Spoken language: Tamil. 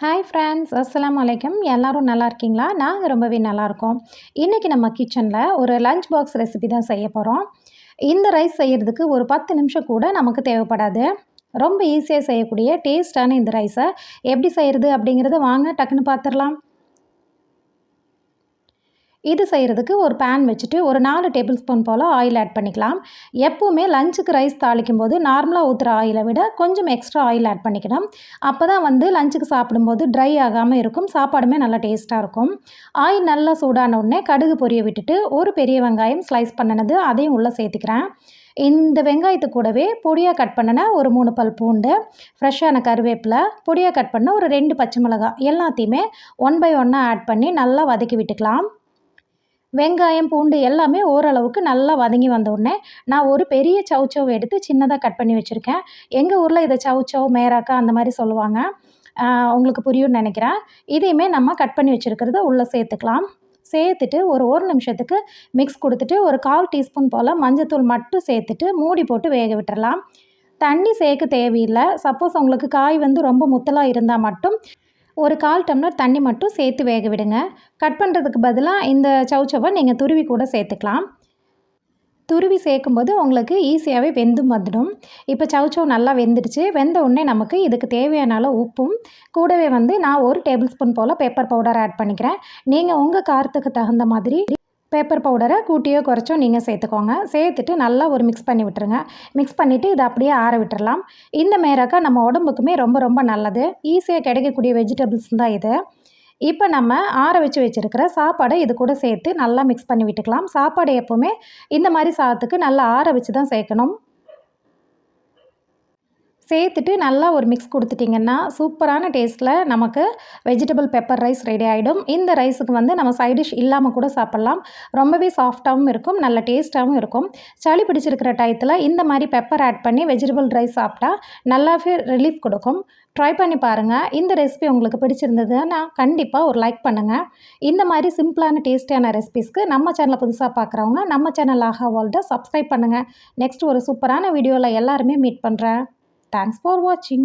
ஹாய் ஃப்ரெண்ட்ஸ், அஸ்ஸலாமு அலைக்கும். எல்லாரும் நல்லா இருக்கீங்களா? நாங்கள் ரொம்பவே நல்லாயிருக்கோம். இன்றைக்கி நம்ம கிச்சனில் ஒரு லஞ்ச் பாக்ஸ் ரெசிபி தான் செய்ய போகிறோம். இந்த ரைஸ் செய்கிறதுக்கு ஒரு 10 நிமிஷம் கூட நமக்கு தேவைப்படாது. ரொம்ப ஈஸியாக செய்யக்கூடிய டேஸ்டான இந்த ரைஸை எப்படி செய்கிறது அப்படிங்கிறத வாங்க டக்குன்னு பார்த்துடலாம். இது செய்கிறதுக்கு ஒரு பேன் வச்சுட்டு ஒரு 4 டேபிள் ஸ்பூன் போல் ஆயில் ஆட் பண்ணிக்கலாம். எப்போவுமே லஞ்சுக்கு ரைஸ் தாளிக்கும் போது நார்மலாக ஊற்றுற ஆயிலை விட கொஞ்சம் எக்ஸ்ட்ரா ஆயில் ஆட் பண்ணிக்கணும். அப்போ தான் லஞ்சுக்கு சாப்பிடும்போது ட்ரை ஆகாமல் இருக்கும், சாப்பாடுமே நல்லா டேஸ்ட்டாக இருக்கும். ஆயில் நல்லா சூடான உடனே கடுகு பொரிய விட்டுட்டு ஒரு பெரிய வெங்காயம் ஸ்லைஸ் பண்ணினது அதையும் உள்ளே சேர்த்துக்கிறேன். இந்த வெங்காயத்து கூடவே பொடியாக கட் பண்ணின ஒரு 3 பல் பூண்டு, ஃப்ரெஷ்ஷான கருவேப்பிலை, பொடியாக கட் பண்ண ஒரு 2 பச்சை மிளகாய் எல்லாத்தையுமே 1 பை 1 ஆட் பண்ணி நல்லா வதக்கி விட்டுக்கலாம். வெங்காயம், பூண்டு எல்லாமே ஓரளவுக்கு நல்லா வதங்கி வந்த உடனே நான் ஒரு பெரிய சௌசௌ எடுத்து சின்னதாக கட் பண்ணி வச்சுருக்கேன். எங்கள் ஊரில் இதை சௌசௌ, மேராக்கா அந்த மாதிரி சொல்லுவாங்க. உங்களுக்கு புரியும்னு நினைக்கிறேன். இதையுமே நம்ம கட் பண்ணி வச்சுருக்கிறத உள்ளே சேர்த்துக்கலாம். சேர்த்துட்டு ஒரு நிமிஷத்துக்கு மிக்ஸ் கொடுத்துட்டு ஒரு 1/4 டீஸ்பூன் போல் மஞ்சத்தூள் மட்டும் சேர்த்துட்டு மூடி போட்டு வேக விட்டுறலாம். தண்ணி சேர்க்க தேவையில்லை. சப்போஸ் உங்களுக்கு காய் ரொம்ப முத்தலாக இருந்தால் மட்டும் ஒரு 1/4 டம்ளர் தண்ணி மட்டும் சேர்த்து வேக விடுங்க. கட் பண்ணுறதுக்கு பதிலாக இந்த சௌசௌவை நீங்கள் துருவி கூட சேர்த்துக்கலாம். துருவி சேர்க்கும்போது உங்களுக்கு ஈஸியாகவே வெந்தும் வந்துடும். இப்போ சௌசௌ நல்லா வெந்துடுச்சு. வெந்த உடனே நமக்கு இதுக்கு தேவையான அளவு உப்பும் கூடவே நான் 1 டேபிள் ஸ்பூன் போல் பெப்பர் பவுடர் ஆட் பண்ணிக்கிறேன். நீங்கள் உங்கள் காரத்துக்கு தகுந்த மாதிரி பெப்பர் பவுடரை கூட்டியோ குறைச்சோ நீங்கள் சேர்த்துக்கோங்க. சேர்த்துட்டு நல்லா ஒரு மிக்ஸ் பண்ணி விட்டுருங்க. மிக்ஸ் பண்ணிவிட்டு இதை அப்படியே ஆற விட்டுறலாம். இந்த மேராக்கா நம்ம உடம்புக்குமே ரொம்ப ரொம்ப நல்லது. ஈஸியாக கிடைக்கக்கூடிய வெஜிடபிள்ஸ் தான் இது. இப்போ நம்ம ஆற வச்சுருக்கிற சாப்பாடை இது கூட சேர்த்து நல்லா மிக்ஸ் பண்ணி விட்டுக்கலாம். சாப்பாடு எப்போவுமே இந்த மாதிரி சாதத்துக்கு நல்லா ஆற வச்சு தான் சேர்க்கணும். சேர்த்துட்டு நல்லா ஒரு மிக்ஸ் கொடுத்துட்டிங்கன்னா சூப்பரான டேஸ்ட்டில் நமக்கு வெஜிடபிள் பெப்பர் ரைஸ் ரெடி ஆகிடும். இந்த ரைஸுக்கு நம்ம சைட் டிஷ் இல்லாமல் கூட சாப்பிட்லாம். ரொம்பவே சாஃப்டாகவும் இருக்கும், நல்ல டேஸ்ட்டாகவும் இருக்கும். சளி பிடிச்சிருக்கிற டயத்தில் இந்த மாதிரி பெப்பர் ஆட் பண்ணி வெஜிடபிள் ரைஸ் சாப்பிட்டா நல்லாவே ரிலீஃப் கொடுக்கும். ட்ரை பண்ணி பாருங்கள். இந்த ரெசிபி உங்களுக்கு பிடிச்சிருந்ததுன்னா கண்டிப்பாக ஒரு லைக் பண்ணுங்கள். இந்த மாதிரி சிம்பிளான டேஸ்டியான ரெசிபிஸ்க்கு நம்ம சேனலை புதுசாக பார்க்குறவங்க நம்ம சேனல் ஆஹா வேர்ல்டை சப்ஸ்கிரைப் பண்ணுங்கள். நெக்ஸ்ட் ஒரு சூப்பரான வீடியோவில் எல்லாருமே மீட் பண்ணுறேன். Thanks for watching.